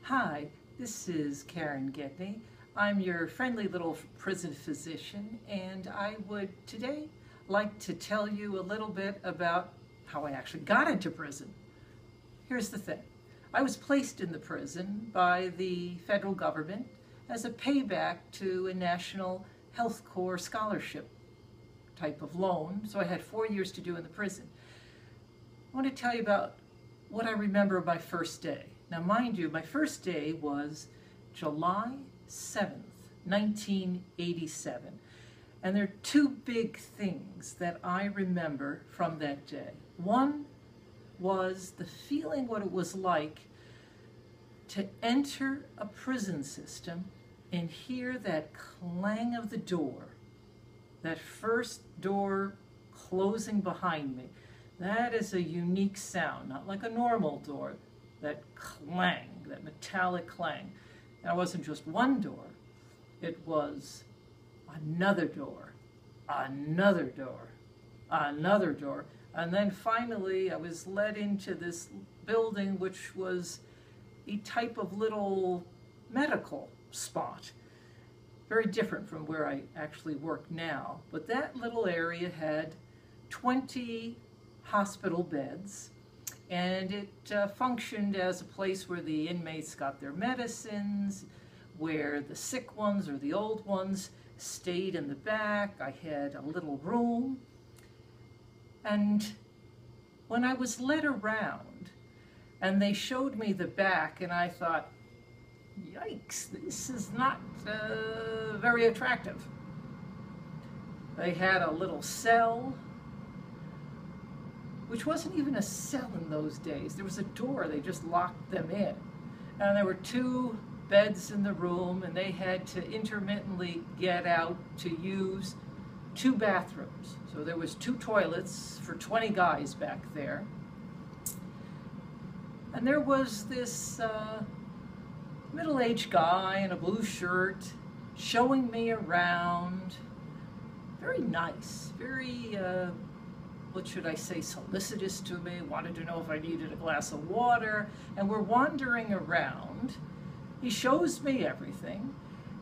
Hi, this is Karen Gedney. I'm your friendly little prison physician, and I would today like to tell you a little bit about how I actually got into prison. Here's the thing. I was placed in the prison by the federal government as a payback to a National Health Corps scholarship type of loan, so I had 4 years to do in the prison. I want to tell you about what I remember of my first day. Now, mind you, my first day was July 7th, 1987. And there are two big things that I remember from that day. One was the feeling what it was like to enter a prison system and hear that clang of the door, that first door closing behind me. That is a unique sound, not like a normal door. That clang, that metallic clang. And it wasn't just one door, it was another door, another door, another door. And then finally I was led into this building which was a type of little medical spot. Very different from where I actually work now. But that little area had 20 hospital beds, and it functioned as a place where the inmates got their medicines, where the sick ones or the old ones stayed in the back. I had a little room. And when I was led around and they showed me the back, and I thought, yikes, this is not very attractive. They had a little cell, which wasn't even a cell in those days. There was a door, they just locked them in. And there were 2 beds in the room, and they had to intermittently get out to use 2 bathrooms. So there was 2 toilets for 20 guys back there. And there was this middle-aged guy in a blue shirt showing me around. Very nice, very what should I say, solicitous to me, wanted to know if I needed a glass of water, and we're wandering around. He shows me everything,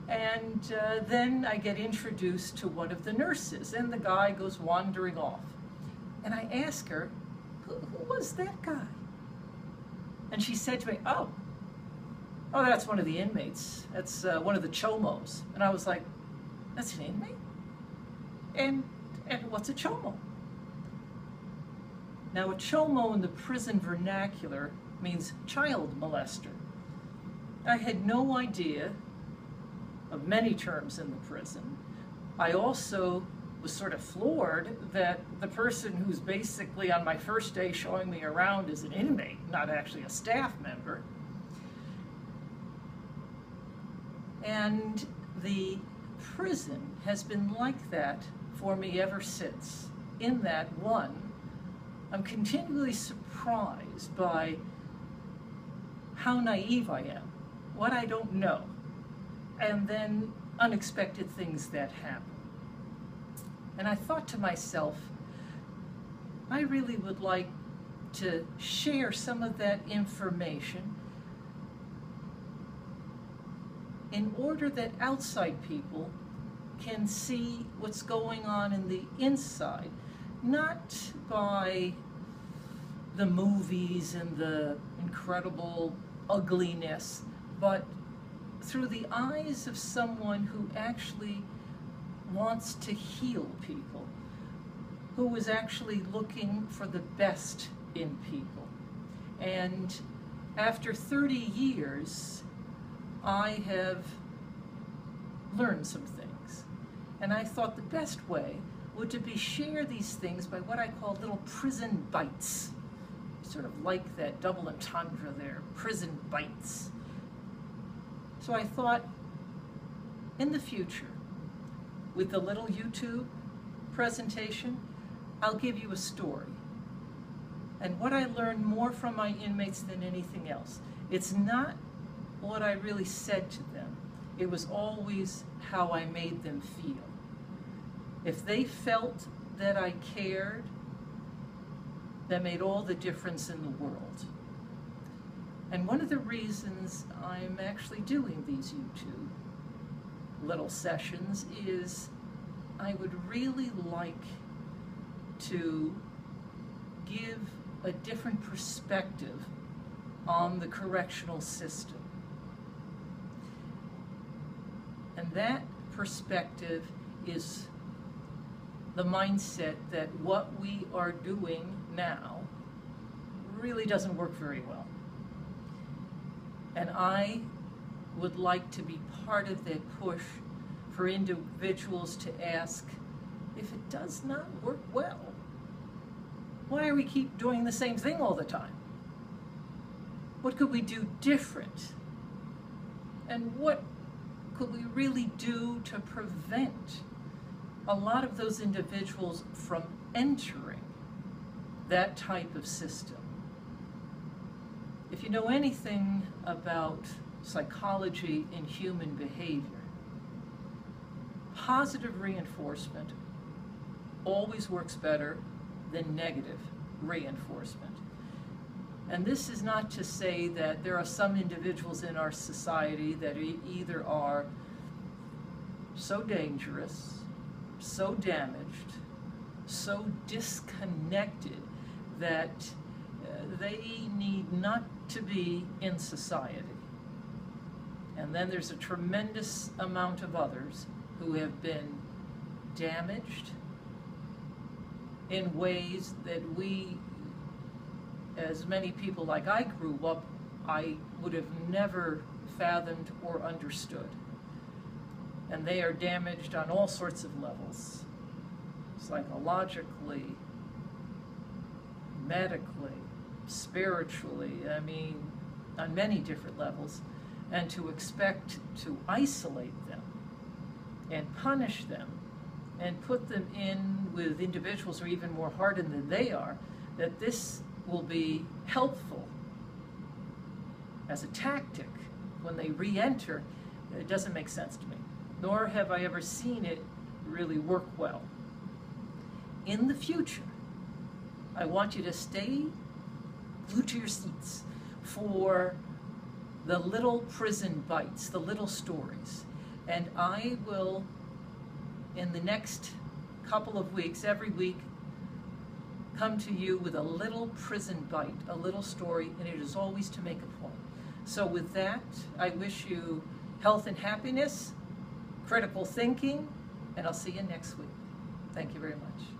and then I get introduced to one of the nurses, and the guy goes wandering off. And I ask her, who was that guy? And she said to me, oh, that's one of the inmates. That's one of the chomos. And I was like, that's an inmate? And what's a chomo? Now, a chomo in the prison vernacular means child molester. I had no idea of many terms in the prison. I also was sort of floored that the person who's basically on my first day showing me around is an inmate, not actually a staff member. And the prison has been like that for me ever since, in that, one, I'm continually surprised by how naive I am, what I don't know, and then unexpected things that happen. And I thought to myself, I really would like to share some of that information in order that outside people can see what's going on in the inside, not by the movies and the incredible ugliness, but through the eyes of someone who actually wants to heal people, who is actually looking for the best in people. And after 30 years, I have learned some things. And I thought the best way would to be share these things by what I call little prison bytes. Sort of like that double entendre there, prison bytes. So I thought, in the future, with the little YouTube presentation, I'll give you a story. And what I learned more from my inmates than anything else, it's not what I really said to them. It was always how I made them feel. If they felt that I cared, that made all the difference in the world. And one of the reasons I'm actually doing these YouTube little sessions is I would really like to give a different perspective on the correctional system. And that perspective is the mindset that what we are doing now really doesn't work very well. And I would like to be part of that push for individuals to ask, if it does not work well, why do we keep doing the same thing all the time? What could we do different? And what could we really do to prevent a lot of those individuals from entering that type of system? If you know anything about psychology and human behavior, positive reinforcement always works better than negative reinforcement. And this is not to say that there are some individuals in our society that either are so dangerous, so damaged, so disconnected that they need not to be in society. And then there's a tremendous amount of others who have been damaged in ways that we, as many people like I grew up, I would have never fathomed or understood. And they are damaged on all sorts of levels, psychologically, medically, spiritually, I mean, on many different levels. And to expect to isolate them and punish them and put them in with individuals who are even more hardened than they are, that this will be helpful as a tactic when they re-enter, it doesn't make sense to me. Nor have I ever seen it really work well. In the future, I want you to stay glued to your seats for the little prison bites, the little stories. And I will, in the next couple of weeks, every week, come to you with a little prison bite, a little story, and it is always to make a point. So with that, I wish you health and happiness, critical thinking, and I'll see you next week. Thank you very much.